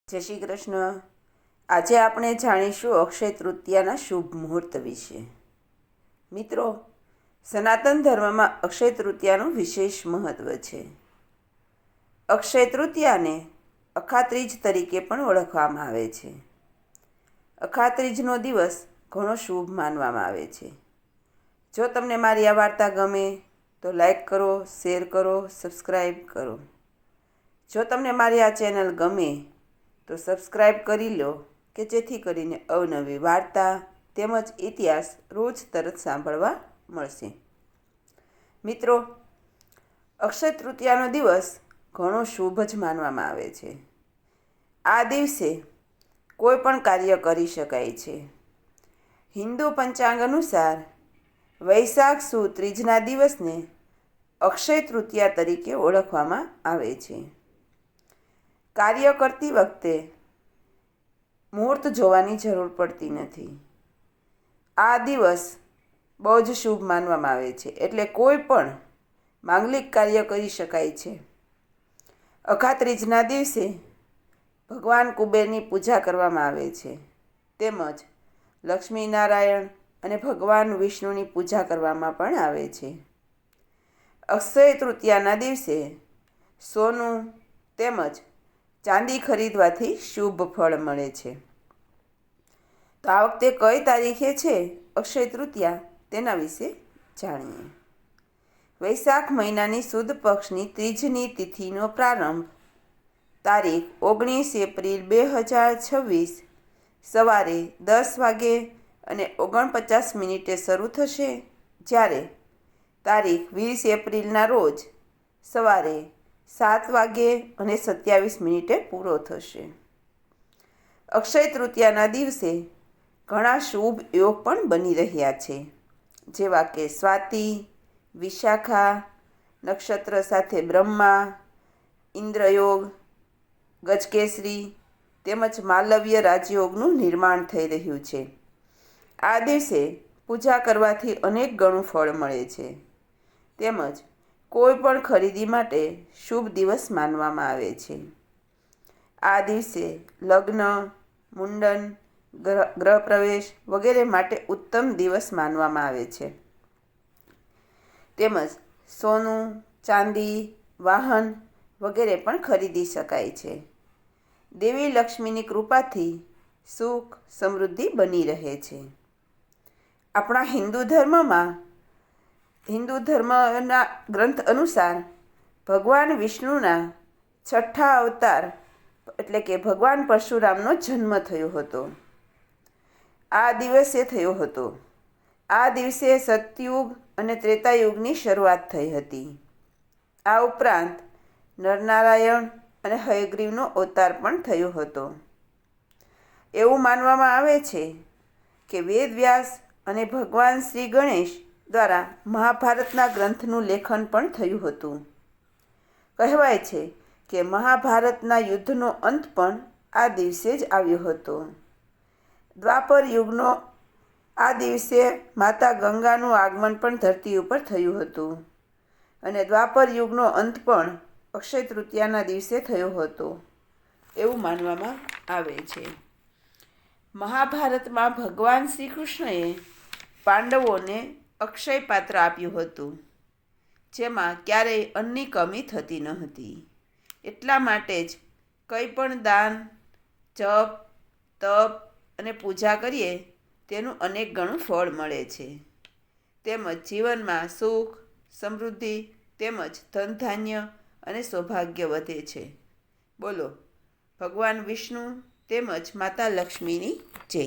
જય શ્રી કૃષ્ણ. આજે આપણે જાણીશું અક્ષય તૃતીયાના શુભ મુહૂર્ત વિશે. મિત્રો, સનાતન ધર્મમાં અક્ષય તૃતીયાનું વિશેષ મહત્વ છે. અક્ષય તૃતીયાને અખાત્રીજ તરીકે પણ ઓળખવામાં આવે છે. અખાત્રીજનો દિવસ ઘણો શુભ માનવામાં આવે છે. જો તમને મારી આ વાર્તા ગમે તો લાઈક કરો, શેર કરો, સબસ્ક્રાઈબ કરો. જો તમને મારી આ ચેનલ ગમે તો સબસ્ક્રાઈબ કરી લો કે જેથી કરીને અવનવી વાર્તા તેમજ ઇતિહાસ રોજ તરત સાંભળવા મળશે. મિત્રો, અક્ષય તૃતીયાનો દિવસ ઘણો શુભ જ માનવામાં આવે છે. આ દિવસે કોઈ પણ કાર્ય કરી શકાય છે. હિન્દુ પંચાંગ અનુસાર વૈશાખ સુદ ત્રીજના દિવસને અક્ષય તૃતીયા તરીકે ઓળખવામાં આવે છે. કાર્ય કરતી વખતે મુહૂર્ત જોવાની જરૂર પડતી નથી. આ દિવસ બહુ જ શુભ માનવામાં આવે છે, એટલે કોઈ પણ માંગલિક કાર્ય કરી શકાય છે. અખાત્રીજના દિવસે ભગવાન કુબેરની પૂજા કરવામાં આવે છે, તેમજ લક્ષ્મીનારાયણ અને ભગવાન વિષ્ણુની પૂજા કરવામાં પણ આવે છે. અક્ષય તૃતીયાના દિવસે સોનું તેમજ ચાંદી ખરીદવાથી શુભ ફળ મળે છે. તો આ વખતે કઈ તારીખે છે અક્ષય તૃતીયા તેના વિશે જાણીએ. વૈશાખ મહિનાની સુદ પક્ષની ત્રીજની તિથિનો પ્રારંભ તારીખ 19 એપ્રિલ 2026 સવારે 10:49 શરૂ થશે, જ્યારે તારીખ 20 એપ્રિલના રોજ સવારે 7:27 પૂરો થશે. અક્ષય તૃતીયાના દિવસે ઘણા શુભ યોગ પણ બની રહ્યા છે, જેવા કે સ્વાતિ, વિશાખા નક્ષત્ર સાથે બ્રહ્મા, ઇન્દ્રયોગ, ગજકેસરી તેમજ માલવ્ય રાજયોગનું નિર્માણ થઈ રહ્યું છે. આ દિવસે પૂજા કરવાથી અનેક ગણું ફળ મળે છે, તેમજ કોઈ પણ ખરીદી માટે શુભ દિવસ માનવામાં આવે છે. આ દિવસે લગ્ન, મુંડન, ગ્રહ પ્રવેશ વગેરે માટે ઉત્તમ દિવસ માનવામાં આવે છે. તેમજ સોનું, ચાંદી, વાહન વગેરે પણ ખરીદી શકાય છે. દેવી લક્ષ્મીની કૃપાથી સુખ સમૃદ્ધિ બની રહે છે. આપણા હિન્દુ ધર્મના ગ્રંથ અનુસાર ભગવાન વિષ્ણુના 6ઠ્ઠા અવતાર એટલે કે ભગવાન પરશુરામનો જન્મ થયો હતો. આ દિવસે થયો હતો. આ દિવસે સતયુગ અને ત્રેતાયુગની શરૂઆત થઈ હતી. આ ઉપરાંત નરનારાયણ અને હયગ્રીવનો અવતાર પણ થયો હતો. એવું માનવામાં આવે છે કે વેદવ્યાસ અને ભગવાન શ્રી ગણેશ દ્વારા મહાભારતના ગ્રંથનું લેખન પણ થયું હતું. કહેવાય છે કે મહાભારતના યુદ્ધનો અંત પણ આ દિવસે જ આવ્યો હતો. દ્વાપર યુગનો આ દિવસે માતા ગંગાનું આગમન પણ ધરતી ઉપર થયું હતું, અને દ્વાપર યુગનો અંત પણ અક્ષય તૃતીયાના દિવસે થયો હતો એવું માનવામાં આવે છે. મહાભારતમાં ભગવાન શ્રી કૃષ્ણએ પાંડવોને અક્ષય પાત્ર આપ્યું હતું, જેમાં ક્યારેય અન્નની કમી થતી ન હતી. એટલા માટે જ કંઈ પણ દાન, જપ, તપ અને પૂજા કરીએ તેનું અનેક ગણું ફળ મળે છે. તેમજ જીવનમાં સુખ, સમૃદ્ધિ તેમજ ધન ધાન્ય અને સૌભાગ્ય વધે છે. બોલો ભગવાન વિષ્ણુ તેમજ માતા લક્ષ્મીની જય.